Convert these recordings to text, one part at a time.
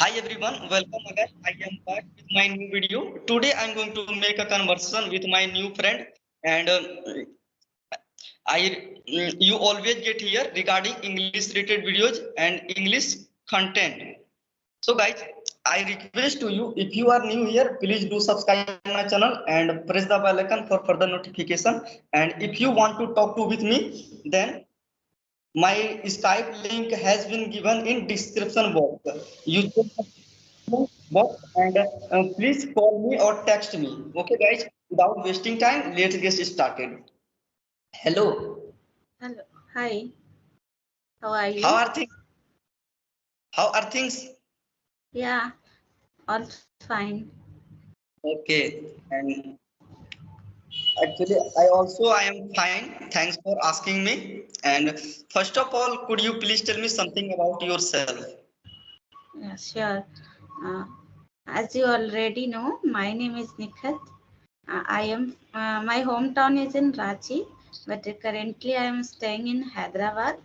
Hi everyone, welcome again. I am back with my new video. Today I am going to make a conversation with my new friend, and you always get here regarding English related videos and English content. So guys, I request to you, if you are new here, please do subscribe my channel and press the bell icon for further notification. And if you want to talk to with me, then my Skype link has been given in description box. You just box and please call me or text me. Okay, guys. Without wasting time, let's get started. Hello. Hello. Hi. How are you? How are things? How are things? Yeah, all fine. Okay. And actually, I am fine. Thanks for asking me. And first of all, could you please tell me something about yourself? Yeah, sure. Uh, as you already know, my name is Nikhat. I am my hometown is in Ranchi, but currently I am staying in Hyderabad.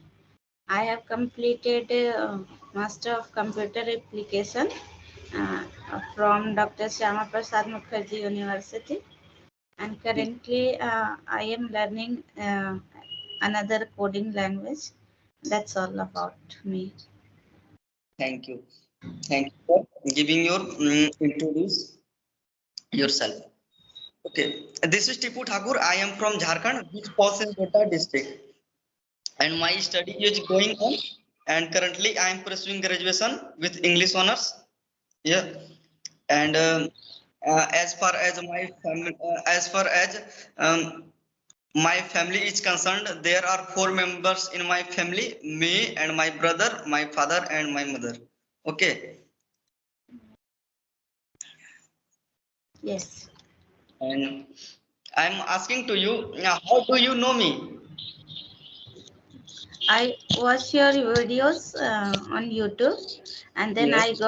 I have completed Master of Computer Application uh, from Dr. Shyama Prasad Mukherjee University, and currently I am learning another coding language. That's all about me. Thank you. Thank you for giving your introduce yourself. Okay, this is Tipu Thakur. I am from Jharkhand, which falls in Kota district, and my study is going on. And currently, I am pursuing graduation with English honors. Yeah, and as far as my family is concerned, there are four members in my family: me and my brother, my father, and my mother. Okay, Yes. and I'm asking to you, how do you know me? I watch your videos on YouTube, and then Yes.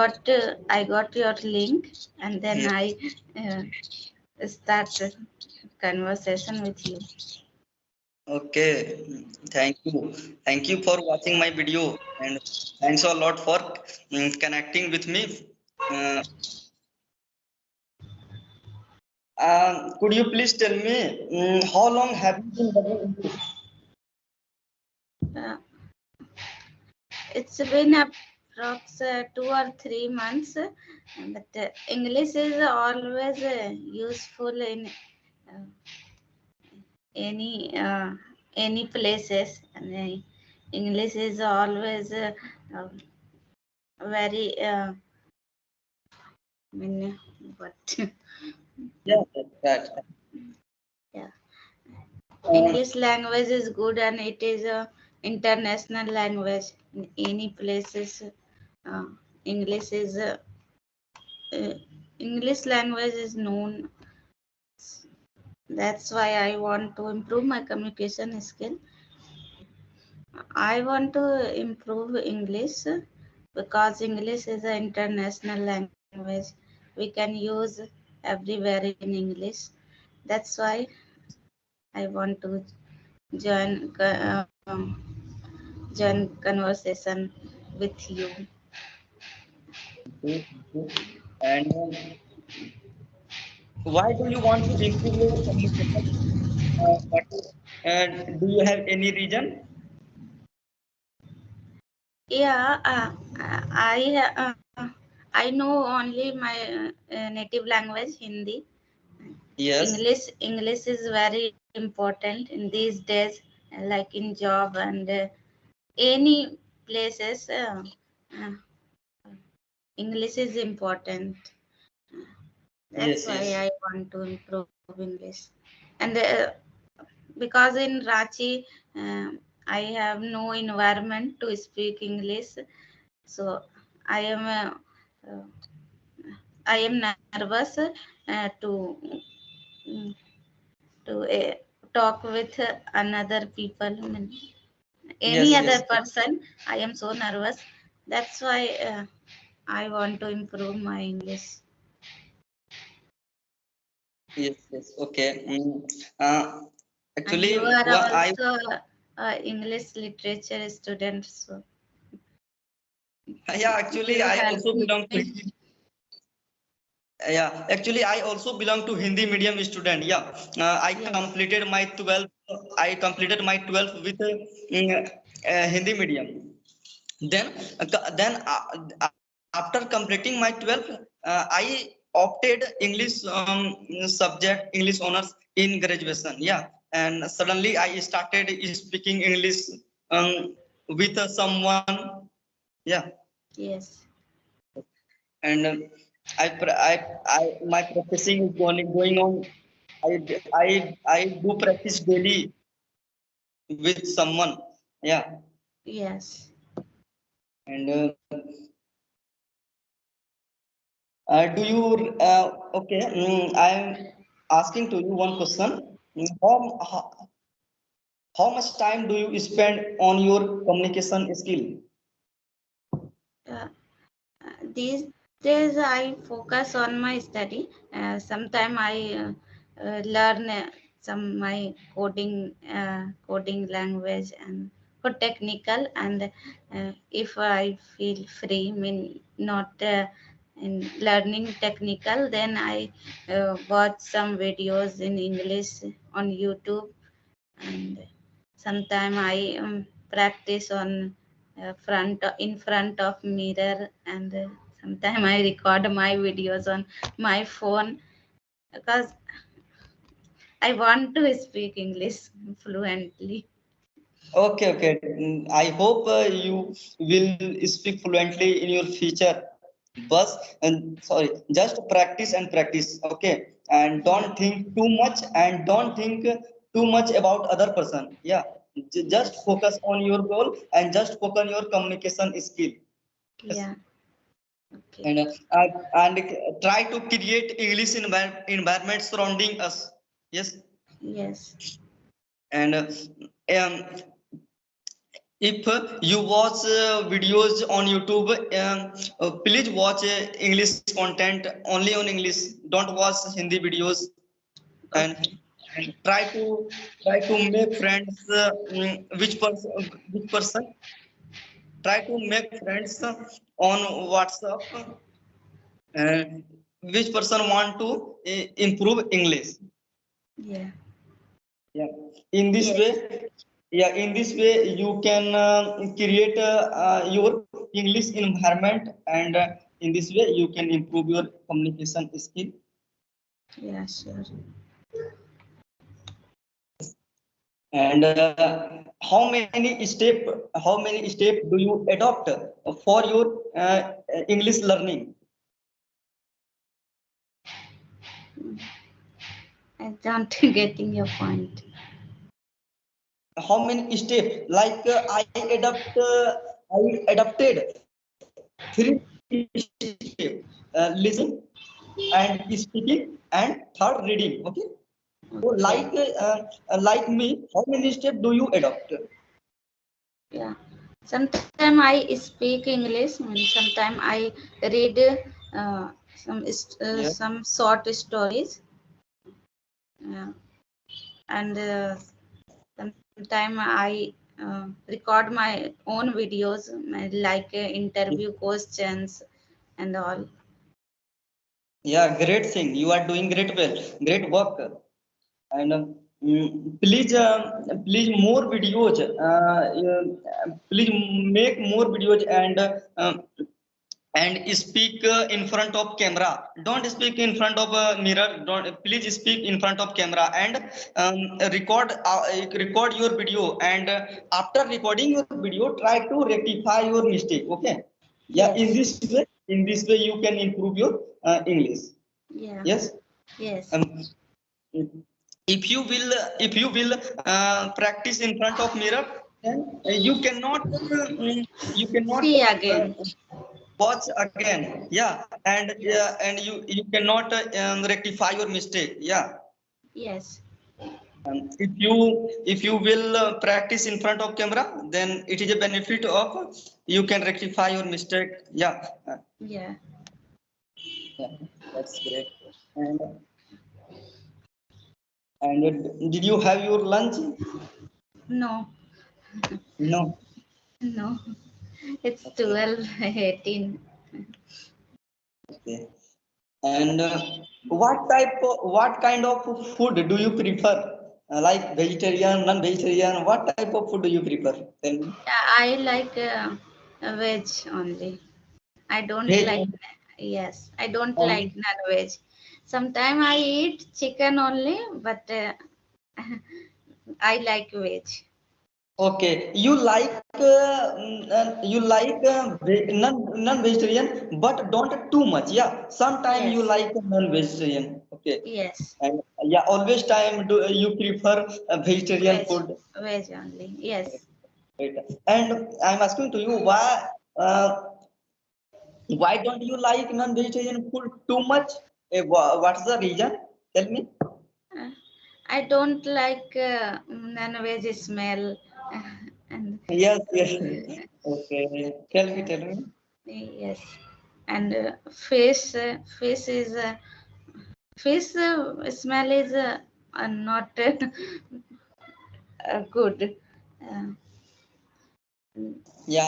I got your link, and then Yes. I start a conversation with you. Okay, thank you. Thank you for watching my video and thanks a lot for connecting with me. Uh, could you please tell me how long have you been learning English? Uh, it's been approx 2 or 3 months, but English is always useful in uh, any places, and English is always uh, very I mean, what Yeah, that. yeah, Uh, English language is good, and it is a international language in any places. uh, english is uh, English language is known. That's why I want to improve my communication skill. I want to improve English because English is an international language. We can use everywhere in English. That's why I want to join join conversation with you. okay, okay. And why do you want to improve your communication? What, do you have any reason? Yeah, I know only my native language, Hindi. Yes, English is very important in these days, like in job and any places. Uh, English is important. That's yes, why yes. I want to improve English. And because in Ranchi, I have no environment to speak English, so I am uh, I am nervous mm, to talk with another people. I mean, any Yes, other yes, person. I am so nervous. That's why I want to improve my English. yes, yes. Okay. Uh, And actually, you are what I also English literature student, so Yeah, You actually, I help also belong to. me. Yeah, actually, I also belong to Hindi medium student. Yeah, I Yes. completed my 12th. I completed my 12th with Hindi medium. Then, after completing my 12th, I opted English subject, English honors in graduation. Yeah, and suddenly I started speaking English with someone. Yeah, Yes. and my practicing is going on. I do practice daily with someone. Yeah, Yes. and do you okay? I'm asking to you one question. How much time do you spend on your communication skill? Uh, these days I focus on my study. Sometime I learn some my coding language and for technical, and if I feel free, mean not in learning technical, then I watch some videos in English on YouTube, and sometime I practice on front in front of mirror, and sometime I record my videos on my phone because I want to speak English fluently. Okay, okay. I hope you will speak fluently in your future. But sorry, just practice and practice. Okay, and Yeah. don't think too much and don't think too much about other person. Yeah, just Yes. focus on your goal and just focus on your communication skill. Yes, Yeah. Okay. and try to create English environment surrounding us. Yes, Yes. and um, if you watch videos on YouTube, please watch English content only on English. Don't watch Hindi videos, and, Okay. and try to make friends. Which person? Try to make friends on WhatsApp. And which person want to improve English? Yeah. Yeah. In this Yes. way, yeah, in this way you can create your English environment, and in this way you can improve your communication skill. Yeah, sure. And how many step do you adopt for your English learning? I don't getting your point. How many steps? Like I adopted three steps: listening and speaking and third reading. Okay. So Okay. like me, how many steps do you adopt? Yeah. Sometimes I speak English, and sometimes I read Yeah. some short stories, and sometimes I record my own videos, like interview questions and all. Yeah, great thing. You are doing great well, great work. And please more videos. Please make more videos and speak in front of camera. Don't speak in front of a mirror. Don't please speak in front of camera and record your video. And after recording your video, try to rectify your mistake. Okay. Yeah. In Yes. this way, you can improve your English. Yeah. Yes. Yes. Um, if you will practice in front of mirror, then you cannot See again. watch again. Yeah, and Yes. you cannot rectify your mistake. Yeah. Yes. If you will practice in front of camera, then it is a benefit of you can rectify your mistake. Yeah. Yeah. Yeah, that's great. And did you have your lunch? No. No. No. It's Okay. 12, 18. Okay. And what kind of food do you prefer? Like vegetarian, non-vegetarian, what type of food do you prefer? Tell me. I like veg only. I don't Veg. like, yes, I don't like Only. non-veg. Sometimes I eat chicken only, but I like veg. Okay, non-vegetarian, but don't too much. Yeah, sometime you Yes, like non-vegetarian. Okay, yes, and yeah, always time do you prefer vegetarian veg, food? veg only. Yes. Right. And I'm asking to you why don't you like non-vegetarian food too much? What's the reason? Tell me. Uh, I don't like non-veg smell, and Yes, yes. Okay. Tell me. yes, and fish is fish smell is not good. Uh, Yeah,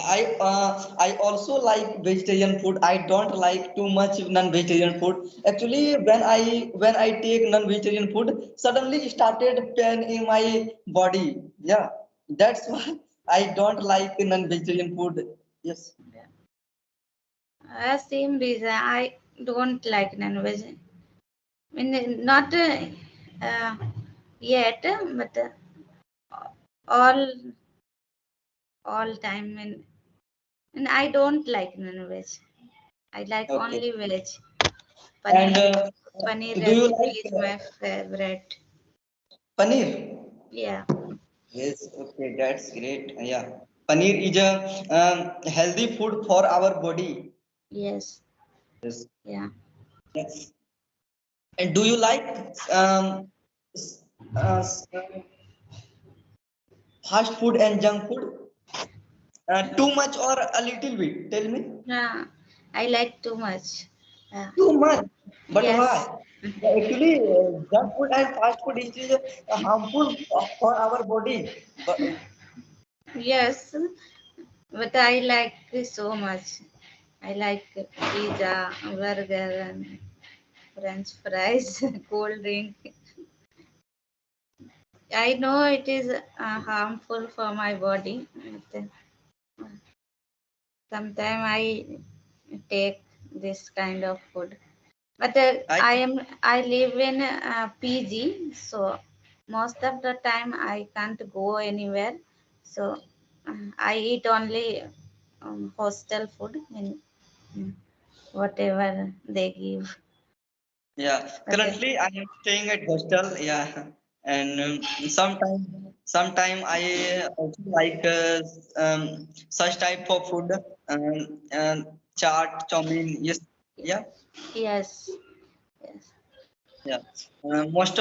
I also like vegetarian food. I don't like too much non-vegetarian food. Actually, when I take non-vegetarian food, suddenly started pain in my body. Yeah, that's why I don't like non-vegetarian food. Yes. same reason I don't like non-veg. I mean, not uh, yet, but all all time. And I don't like non-veg. I like Okay. only veg. And Paneer, paneer do you recipe like is my favorite. paneer? Yeah. Yes. Okay, that's great. Yeah, paneer is a healthy food for our body. Yes. Yes. Yeah. Yes. And do you like s- fast food and junk food? Too much or a little bit? Tell me. Yeah. I like too much. Yeah. Too much. But Yes. why? Actually, junk food and fast food is harmful for our body. But Yes. But I like it so much. I like pizza, burger, and French fries, cold drink. I know it is harmful for my body. But sometimes I take this kind of food. But I I live in PG, so most of the time I can't go anywhere. So I eat only hostel food and whatever they give. Yeah, But currently I am staying at hostel. Yeah, and sometime I also like such type of food. Chaat, chowmein. Yes, yeah, yes, yes, yeah. Most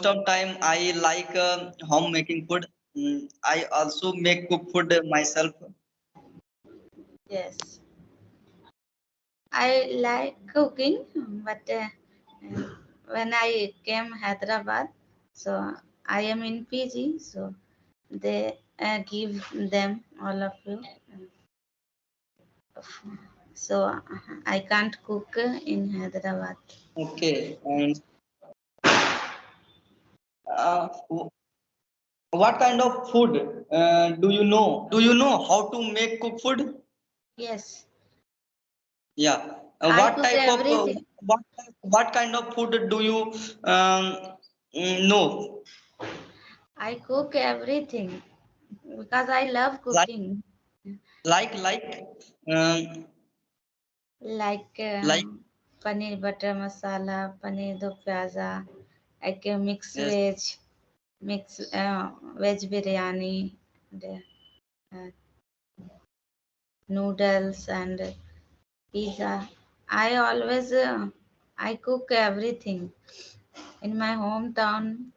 of time I like home making food. I also make cook food myself. yes. I like cooking, but when I came Hyderabad, so I am in PG, so they give them all of you. So I can't cook in Hyderabad. Okay, and uh, what kind of food do you know? Do you know how to make cook food? Yes, Yeah. I What cook type of everything. what kind of food do you know? I cook everything because I love Like cooking. like um, Like like paneer butter masala, paneer do pyaza, like mixed yes. veg, mix veg biryani, and, noodles and pizza. I always I cook everything in my hometown.